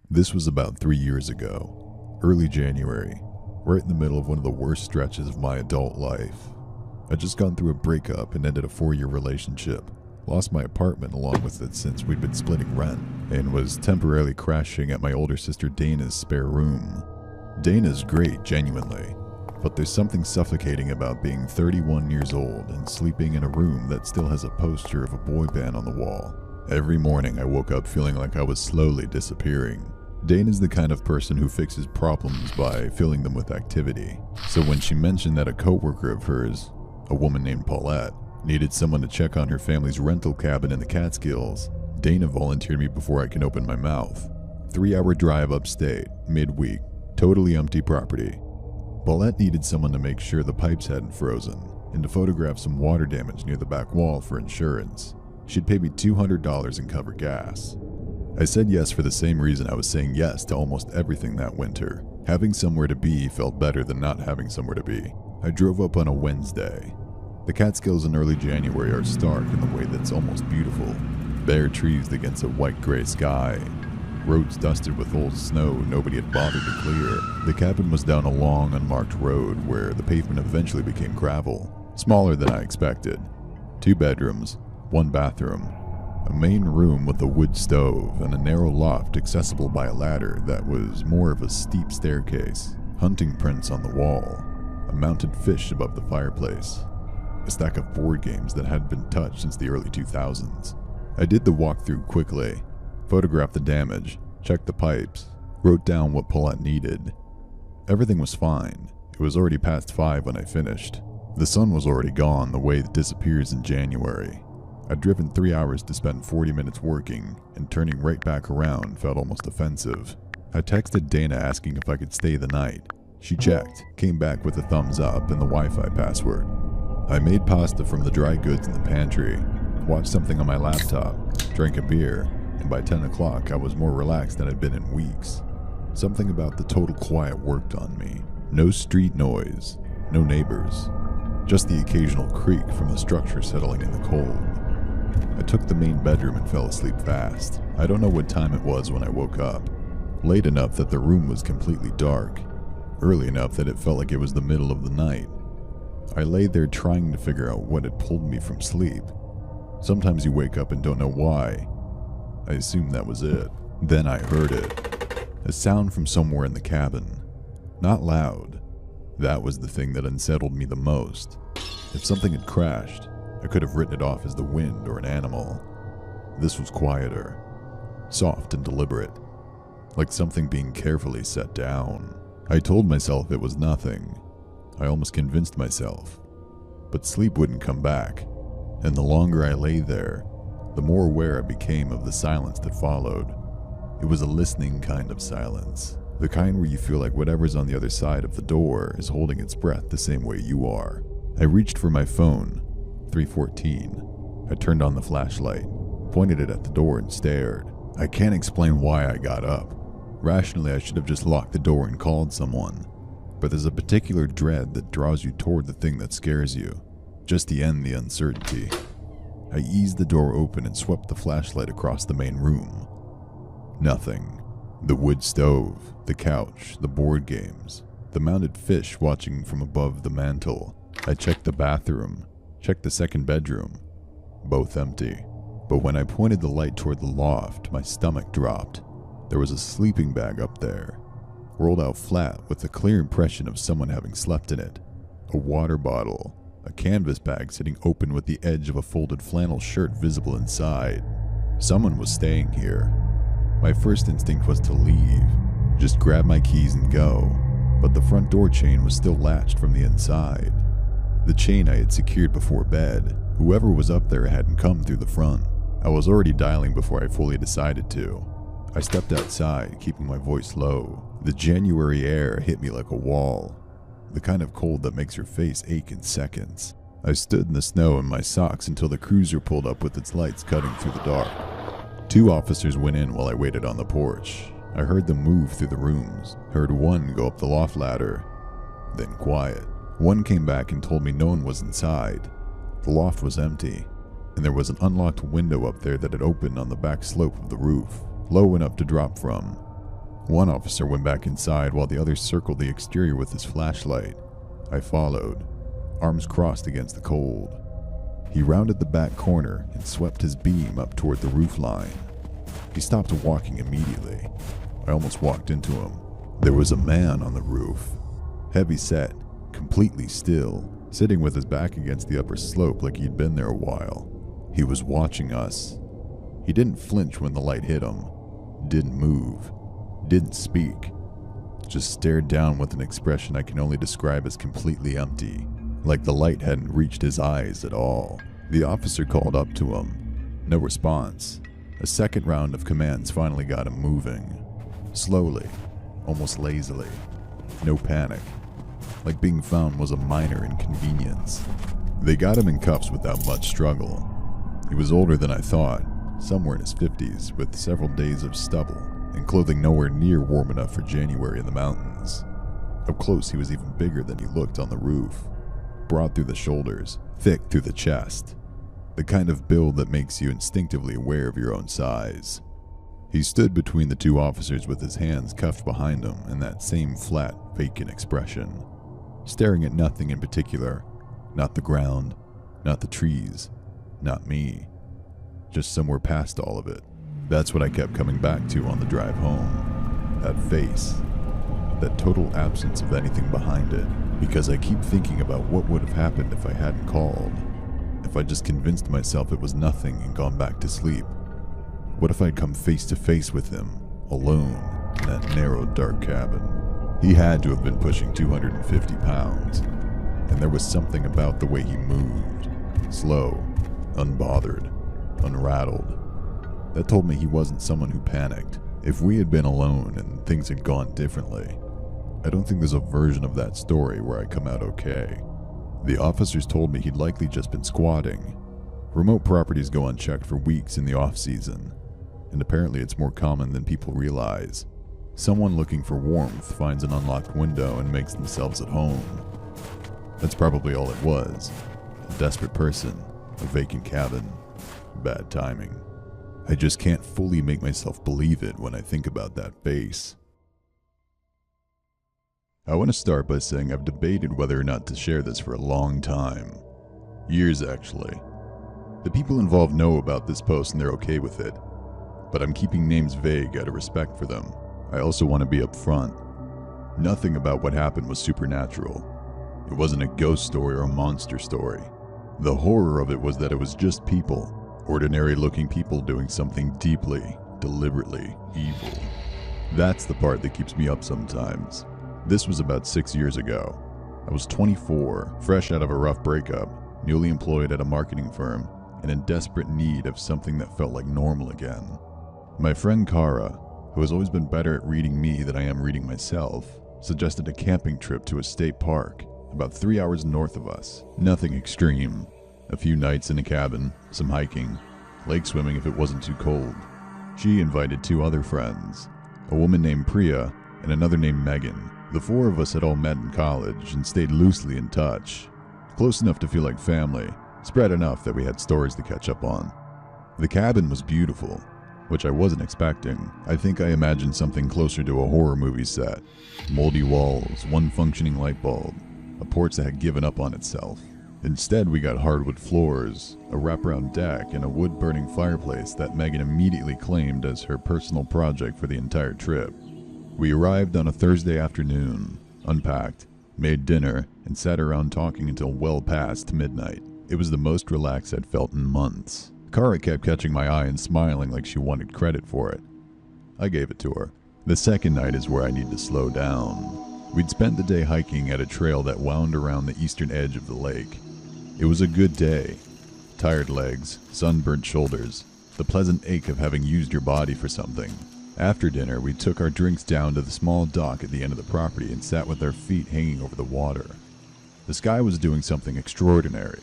This was about 3 years ago, early January, right in the middle of one of the worst stretches of my adult life. I'd just gone through a breakup and ended a 4-year relationship, lost my apartment along with it since we'd been splitting rent, and was temporarily crashing at my older sister Dana's spare room. Dana's great, genuinely, but there's something suffocating about being 31 years old and sleeping in a room that still has a poster of a boy band on the wall. Every morning I woke up feeling like I was slowly disappearing. Dana's the kind of person who fixes problems by filling them with activity. So when she mentioned that a coworker of hers, a woman named Paulette, needed someone to check on her family's rental cabin in the Catskills, Dana volunteered me before I can open my mouth. 3-hour drive upstate, midweek, totally empty property. Paulette needed someone to make sure the pipes hadn't frozen and to photograph some water damage near the back wall for insurance. She'd pay me $200 and cover gas. I said yes for the same reason I was saying yes to almost everything that winter. Having somewhere to be felt better than not having somewhere to be. I drove up on a Wednesday. The Catskills in early January are stark in the way that's almost beautiful. Bare trees against a white-gray sky. Roads dusted with old snow nobody had bothered to clear. The cabin was down a long, unmarked road where the pavement eventually became gravel. Smaller than I expected. 2 bedrooms, 1 bathroom. A main room with a wood stove and a narrow loft accessible by a ladder that was more of a steep staircase. Hunting prints on the wall. A mounted fish above the fireplace. A stack of board games that hadn't been touched since the early 2000s. I did the walkthrough quickly, photographed the damage, checked the pipes, wrote down what Paulette needed. Everything was fine. It was already past 5 when I finished. The sun was already gone the way it disappears in January. I'd driven 3 hours to spend 40 minutes working, and turning right back around felt almost offensive. I texted Dana asking if I could stay the night. She checked, came back with a thumbs up and the Wi-Fi password. I made pasta from the dry goods in the pantry, watched something on my laptop, drank a beer, and by 10 o'clock I was more relaxed than I'd been in weeks. Something about the total quiet worked on me. No street noise, no neighbors, just the occasional creak from the structure settling in the cold. I took the main bedroom and fell asleep fast. I don't know what time it was when I woke up. Late enough that the room was completely dark. Early enough that it felt like it was the middle of the night. I lay there trying to figure out what had pulled me from sleep. Sometimes you wake up and don't know why. I assumed that was it. Then I heard it. A sound from somewhere in the cabin. Not loud. That was the thing that unsettled me the most. If something had crashed, I could have written it off as the wind or an animal. This was quieter. Soft and deliberate. Like something being carefully set down. I told myself it was nothing. I almost convinced myself. But sleep wouldn't come back. And the longer I lay there, the more aware I became of the silence that followed. It was a listening kind of silence. The kind where you feel like whatever's on the other side of the door is holding its breath the same way you are. I reached for my phone. 3:14. I turned on the flashlight, pointed it at the door and stared. I can't explain why I got up. Rationally, I should have just locked the door and called someone. But there's a particular dread that draws you toward the thing that scares you, just to end the uncertainty. I eased the door open and swept the flashlight across the main room. Nothing. The wood stove, the couch, the board games, the mounted fish watching from above the mantel. I checked the bathroom, checked the second bedroom. Both empty. But when I pointed the light toward the loft, my stomach dropped. There was a sleeping bag up there, rolled out flat with a clear impression of someone having slept in it. A water bottle, a canvas bag sitting open with the edge of a folded flannel shirt visible inside. Someone was staying here. My first instinct was to leave, just grab my keys and go, but the front door chain was still latched from the inside. The chain I had secured before bed. Whoever was up there hadn't come through the front. I was already dialing before I fully decided to. I stepped outside, keeping my voice low. The January air hit me like a wall, the kind of cold that makes your face ache in seconds. I stood in the snow in my socks until the cruiser pulled up with its lights cutting through the dark. 2 officers went in while I waited on the porch. I heard them move through the rooms, heard one go up the loft ladder, then quiet. One came back and told me no one was inside. The loft was empty, and there was an unlocked window up there that had opened on the back slope of the roof, low enough to drop from. One officer went back inside while the other circled the exterior with his flashlight. I followed, arms crossed against the cold. He rounded the back corner and swept his beam up toward the roof line. He stopped walking immediately. I almost walked into him. There was a man on the roof, heavy set, completely still, sitting with his back against the upper slope like he'd been there a while. He was watching us. He didn't flinch when the light hit him, didn't move, didn't speak, just stared down with an expression I can only describe as completely empty, like the light hadn't reached his eyes at all. The officer called up to him. No response. A second round of commands finally got him moving. Slowly, almost lazily. No panic. Like being found was a minor inconvenience. They got him in cuffs without much struggle. He was older than I thought, somewhere in his 50s, with several days of stubble and clothing nowhere near warm enough for January in the mountains. Up close, he was even bigger than he looked on the roof. Broad through the shoulders, thick through the chest. The kind of build that makes you instinctively aware of your own size. He stood between the two officers with his hands cuffed behind him and that same flat, vacant expression. Staring at nothing in particular. Not the ground, not the trees, not me. Just somewhere past all of it. That's what I kept coming back to on the drive home. That face. That total absence of anything behind it. Because I keep thinking about what would have happened if I hadn't called. If I just convinced myself it was nothing and gone back to sleep. What if I'd come face to face with him, alone, in that narrow, dark cabin? He had to have been pushing 250 pounds. And there was something about the way he moved. Slow, unbothered, unrattled. That told me he wasn't someone who panicked. If we had been alone and things had gone differently, I don't think there's a version of that story where I come out okay. The officers told me he'd likely just been squatting. Remote properties go unchecked for weeks in the off-season, and apparently it's more common than people realize. Someone looking for warmth finds an unlocked window and makes themselves at home. That's probably all it was. A desperate person, a vacant cabin, bad timing. I just can't fully make myself believe it when I think about that face. I want to start by saying I've debated whether or not to share this for a long time. Years, actually. The people involved know about this post and they're okay with it, but I'm keeping names vague out of respect for them. I also want to be upfront. Nothing about what happened was supernatural. It wasn't a ghost story or a monster story. The horror of it was that it was just people, ordinary-looking people doing something deeply, deliberately evil. That's the part that keeps me up sometimes. This was about 6 years ago. I was 24, fresh out of a rough breakup, newly employed at a marketing firm, and in desperate need of something that felt like normal again. My friend Kara, who has always been better at reading me than I am reading myself, suggested a camping trip to a state park, about 3 hours north of us. Nothing extreme. A few nights in a cabin, some hiking, lake swimming if it wasn't too cold. She invited 2 other friends, a woman named Priya and another named Megan. The 4 of us had all met in college and stayed loosely in touch. Close enough to feel like family, spread enough that we had stories to catch up on. The cabin was beautiful, which I wasn't expecting. I think I imagined something closer to a horror movie set. Moldy walls, one functioning light bulb, a porch that had given up on itself. Instead, we got hardwood floors, a wraparound deck, and a wood-burning fireplace that Megan immediately claimed as her personal project for the entire trip. We arrived on a Thursday afternoon, unpacked, made dinner, and sat around talking until well past midnight. It was the most relaxed I'd felt in months. Kara kept catching my eye and smiling like she wanted credit for it. I gave it to her. The second night is where I need to slow down. We'd spent the day hiking at a trail that wound around the eastern edge of the lake. It was a good day. Tired legs, sunburnt shoulders, the pleasant ache of having used your body for something. After dinner, we took our drinks down to the small dock at the end of the property and sat with our feet hanging over the water. The sky was doing something extraordinary,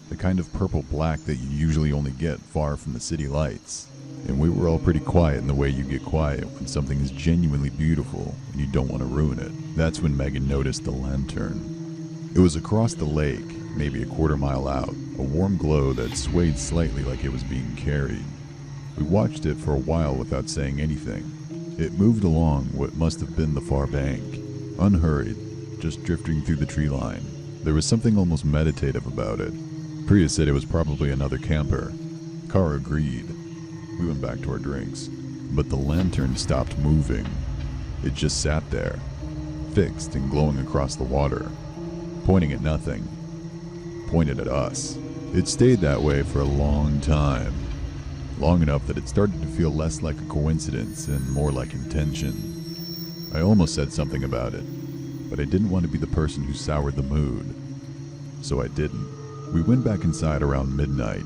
the kind of purple-black that you usually only get far from the city lights. And we were all pretty quiet in the way you get quiet when something is genuinely beautiful and you don't want to ruin it. That's when Megan noticed the lantern. It was across the lake, maybe a quarter-mile out, a warm glow that swayed slightly like it was being carried. We watched it for a while without saying anything. It moved along what must have been the far bank, unhurried, just drifting through the tree line. There was something almost meditative about it. Priya said it was probably another camper. Kara agreed. We went back to our drinks, but the lantern stopped moving. It just sat there, fixed and glowing across the water, pointing at nothing, pointed at us. It stayed that way for a long time, long enough that it started to feel less like a coincidence and more like intention. I almost said something about it, but I didn't want to be the person who soured the mood, so I didn't. We went back inside around midnight.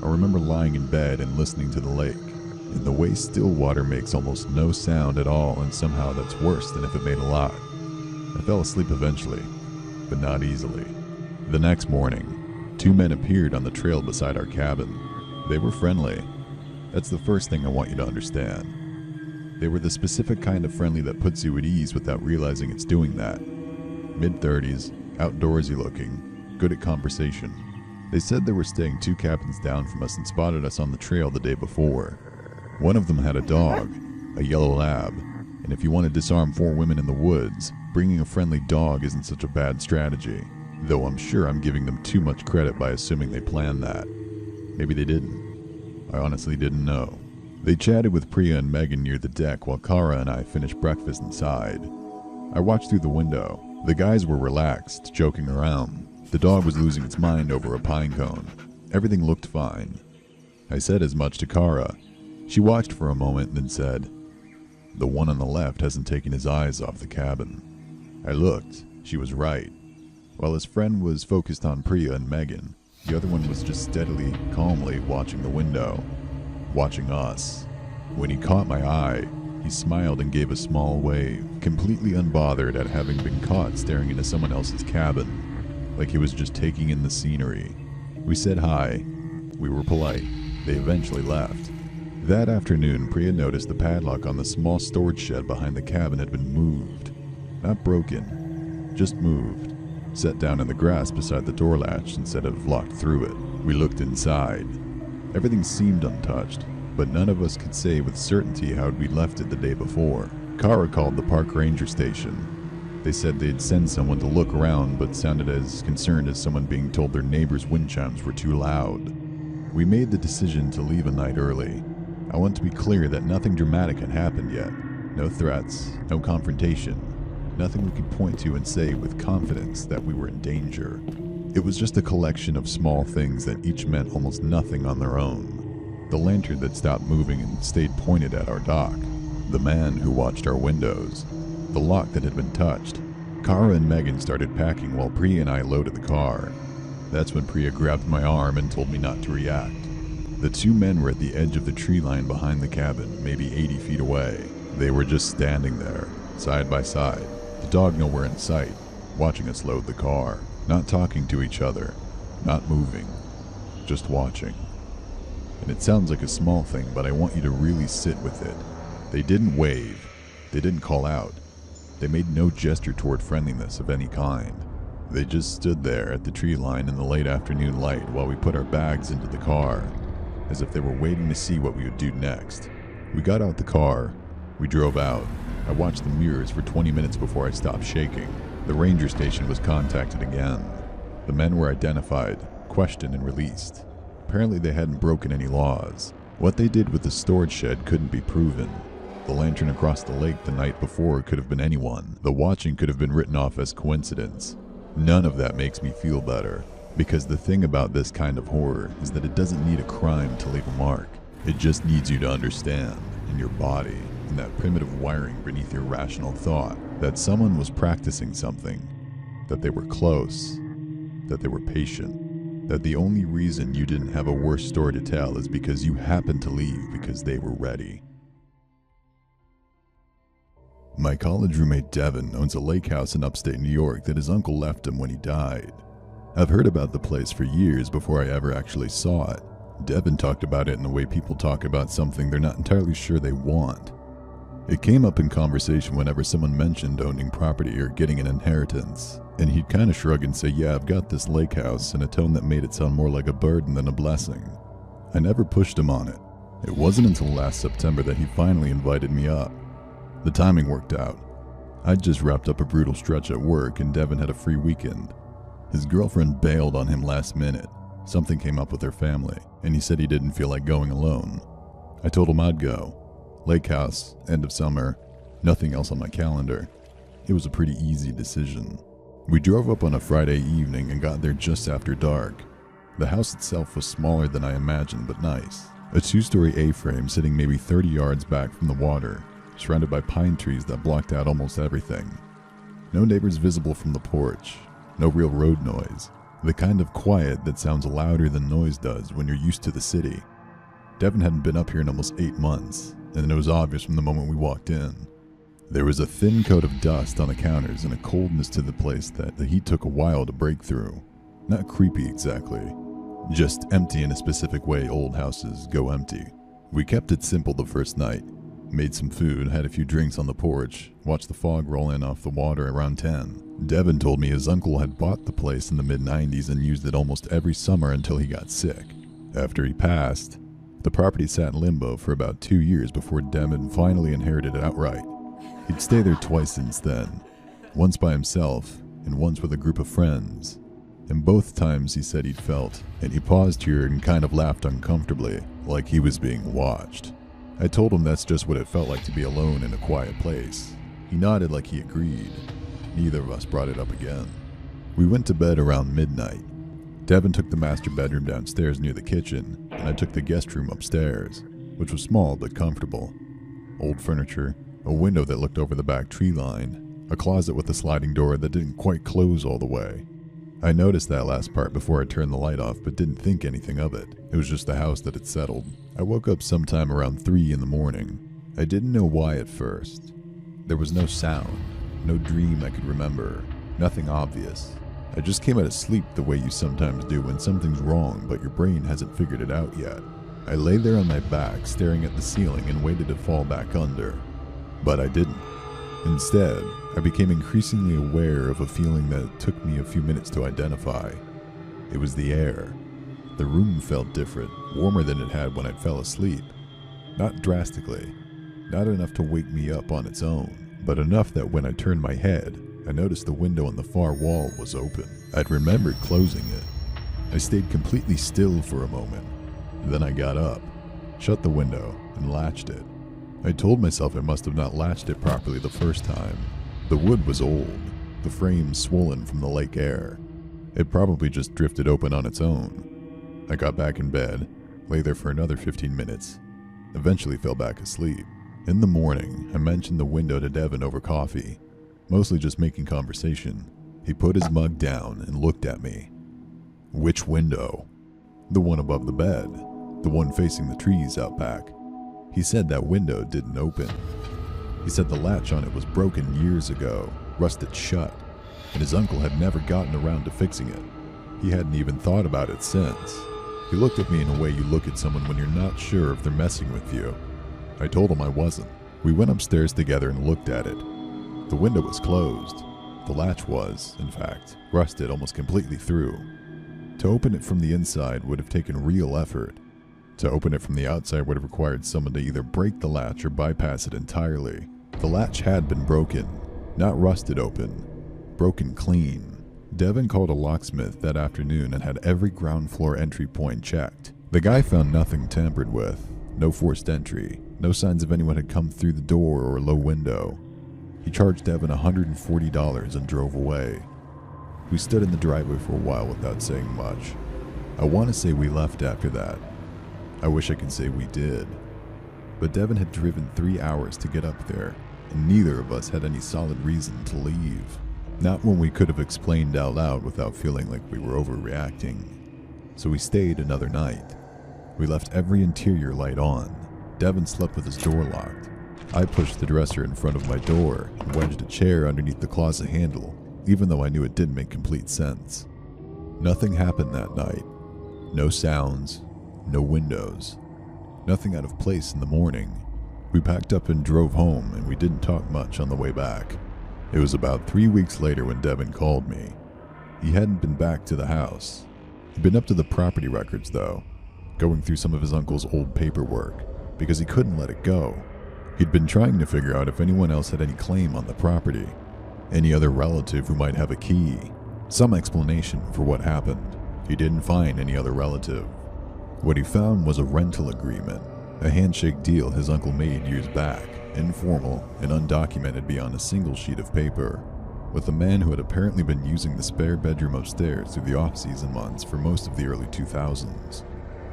I remember lying in bed and listening to the lake, and the way still water makes almost no sound at all, and somehow that's worse than if it made a lot. I fell asleep eventually, but not easily. The next morning, 2 men appeared on the trail beside our cabin. They were friendly. That's the first thing I want you to understand. They were the specific kind of friendly that puts you at ease without realizing it's doing that. Mid-30s, outdoorsy looking, good at conversation. They said they were staying 2 cabins down from us and spotted us on the trail the day before. One of them had a dog, a yellow lab, and if you want to disarm 4 women in the woods, bringing a friendly dog isn't such a bad strategy, though I'm sure I'm giving them too much credit by assuming they planned that. Maybe they didn't. I honestly didn't know. They chatted with Priya and Megan near the deck while Kara and I finished breakfast inside. I watched through the window. The guys were relaxed, joking around. The dog was losing its mind over a pine cone. Everything looked fine. I said as much to Kara. She watched for a moment and then said, "The one on the left hasn't taken his eyes off the cabin." I looked. She was right. While his friend was focused on Priya and Megan, the other one was just steadily, calmly watching the window, watching us. When he caught my eye, he smiled and gave a small wave, completely unbothered at having been caught staring into someone else's cabin, like he was just taking in the scenery. We said hi. We were polite. They eventually left. That afternoon, Priya noticed the padlock on the small storage shed behind the cabin had been moved. Not broken, just moved. Set down in the grass beside the door latch instead of locked through it. We looked inside. Everything seemed untouched, but none of us could say with certainty how we'd left it the day before. Kara called the park ranger station. They said they'd send someone to look around, but sounded as concerned as someone being told their neighbor's wind chimes were too loud. We made the decision to leave a night early. I want to be clear that nothing dramatic had happened yet. No threats, no confrontation. Nothing we could point to and say with confidence that we were in danger. It was just a collection of small things that each meant almost nothing on their own. The lantern that stopped moving and stayed pointed at our dock. The man who watched our windows. The lock that had been touched. Kara and Megan started packing while Priya and I loaded the car. That's when Priya grabbed my arm and told me not to react. The 2 men were at the edge of the tree line behind the cabin, maybe 80 feet away. They were just standing there, side by side, the dog nowhere in sight, watching us load the car, not talking to each other, not moving, just watching. And it sounds like a small thing, but I want you to really sit with it. They didn't wave. They didn't call out. They made no gesture toward friendliness of any kind. They just stood there at the tree line in the late afternoon light while we put our bags into the car, as if they were waiting to see what we would do next. We got out the car. We drove out. I watched the mirrors for 20 minutes before I stopped shaking. The ranger station was contacted again. The men were identified, questioned, and released. Apparently they hadn't broken any laws. What they did with the storage shed couldn't be proven. The lantern across the lake the night before could have been anyone. The watching could have been written off as coincidence. None of that makes me feel better. Because the thing about this kind of horror is that it doesn't need a crime to leave a mark. It just needs you to understand, in your body, in that primitive wiring beneath your rational thought, that someone was practicing something, that they were close, that they were patient, that the only reason you didn't have a worse story to tell is because you happened to leave because they were ready. My college roommate Devin owns a lake house in upstate New York that his uncle left him when he died. I've heard about the place for years before I ever actually saw it. Devin talked about it in the way people talk about something they're not entirely sure they want. It came up in conversation whenever someone mentioned owning property or getting an inheritance, and he'd kind of shrug and say, "Yeah, I've got this lake house," in a tone that made it sound more like a burden than a blessing. I never pushed him on it. It wasn't until last September that he finally invited me up. The timing worked out. I'd just wrapped up a brutal stretch at work and Devin had a free weekend. His girlfriend bailed on him last minute. Something came up with their family, and he said he didn't feel like going alone. I told him I'd go. Lake house, end of summer, nothing else on my calendar. It was a pretty easy decision. We drove up on a Friday evening and got there just after dark. The house itself was smaller than I imagined, but nice. A 2-story A-frame sitting maybe 30 yards back from the water, surrounded by pine trees that blocked out almost everything. No neighbors visible from the porch, no real road noise, the kind of quiet that sounds louder than noise does when you're used to the city. Devin hadn't been up here in almost 8 months, and it was obvious from the moment we walked in. There was a thin coat of dust on the counters and a coldness to the place that the heat took a while to break through. Not creepy exactly, just empty in a specific way old houses go empty. We kept it simple the first night. Made some food, had a few drinks on the porch, watched the fog roll in off the water around 10. Devin told me his uncle had bought the place in the mid-90s and used it almost every summer until he got sick. After he passed, the property sat in limbo for about 2 years before Devin finally inherited it outright. He'd stayed there twice since then, once by himself and once with a group of friends. And both times he said he'd felt, and he paused here and kind of laughed uncomfortably, like he was being watched. I told him that's just what it felt like to be alone in a quiet place. He nodded like he agreed. Neither of us brought it up again. We went to bed around midnight. Devin took the master bedroom downstairs near the kitchen, and I took the guest room upstairs, which was small but comfortable. Old furniture, a window that looked over the back tree line, a closet with a sliding door that didn't quite close all the way. I noticed that last part before I turned the light off, but didn't think anything of it. It was just the house that had settled. I woke up sometime around 3 in the morning. I didn't know why at first. There was no sound, no dream I could remember, nothing obvious. I just came out of sleep the way you sometimes do when something's wrong but your brain hasn't figured it out yet. I lay there on my back staring at the ceiling and waited to fall back under. But I didn't. Instead, I became increasingly aware of a feeling that took me a few minutes to identify. It was the air. The room felt different, warmer than it had when I fell asleep. Not drastically, not enough to wake me up on its own, but enough that when I turned my head, I noticed the window on the far wall was open. I'd remembered closing it. I stayed completely still for a moment. Then I got up, shut the window, and latched it. I told myself I must have not latched it properly the first time. The wood was old, the frame swollen from the lake air. It probably just drifted open on its own. I got back in bed, lay there for another 15 minutes, eventually fell back asleep. In the morning, I mentioned the window to Devin over coffee, mostly just making conversation. He put his mug down and looked at me. Which window? The one above the bed, the one facing the trees out back. He said that window didn't open. He said the latch on it was broken years ago, rusted shut, and his uncle had never gotten around to fixing it. He hadn't even thought about it since. He looked at me in a way you look at someone when you're not sure if they're messing with you. I told him I wasn't. We went upstairs together and looked at it. The window was closed. The latch was, in fact, rusted almost completely through. To open it from the inside would have taken real effort. To open it from the outside would have required someone to either break the latch or bypass it entirely. The latch had been broken, not rusted open, broken clean. Devin called a locksmith that afternoon and had every ground floor entry point checked. The guy found nothing tampered with, no forced entry, no signs of anyone had come through the door or low window. He charged Devin $140 and drove away. We stood in the driveway for a while without saying much. I want to say we left after that. I wish I could say we did. But Devin had driven 3 hours to get up there, and neither of us had any solid reason to leave. Not when we could have explained out loud without feeling like we were overreacting. So we stayed another night. We left every interior light on. Devin slept with his door locked. I pushed the dresser in front of my door and wedged a chair underneath the closet handle, even though I knew it didn't make complete sense. Nothing happened that night. No sounds, no windows. Nothing out of place in the morning. We packed up and drove home, and we didn't talk much on the way back. It was about 3 weeks later when Devin called me. He hadn't been back to the house. He'd been up to the property records, though, going through some of his uncle's old paperwork, because he couldn't let it go. He'd been trying to figure out if anyone else had any claim on the property, any other relative who might have a key, some explanation for what happened. He didn't find any other relative. What he found was a rental agreement, a handshake deal his uncle made years back, informal and undocumented beyond a single sheet of paper, with a man who had apparently been using the spare bedroom upstairs through the off-season months for most of the early 2000s.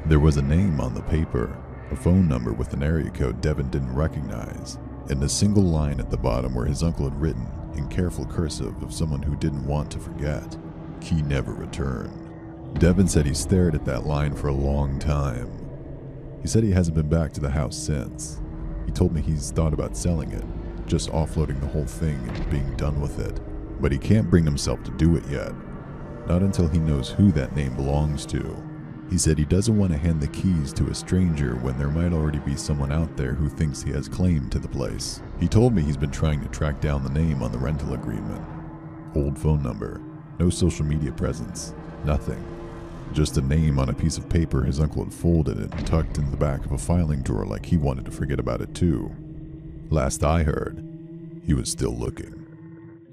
There was a name on the paper, a phone number with an area code Devin didn't recognize, and a single line at the bottom where his uncle had written, in careful cursive of someone who didn't want to forget, "Key never returned." Devin said he stared at that line for a long time. He said he hasn't been back to the house since. He told me he's thought about selling it, just offloading the whole thing and being done with it. But he can't bring himself to do it yet, not until he knows who that name belongs to. He said he doesn't want to hand the keys to a stranger when there might already be someone out there who thinks he has claim to the place. He told me he's been trying to track down the name on the rental agreement. Old phone number, no social media presence, nothing. Just a name on a piece of paper his uncle had folded and tucked in the back of a filing drawer like he wanted to forget about it too. Last I heard, he was still looking.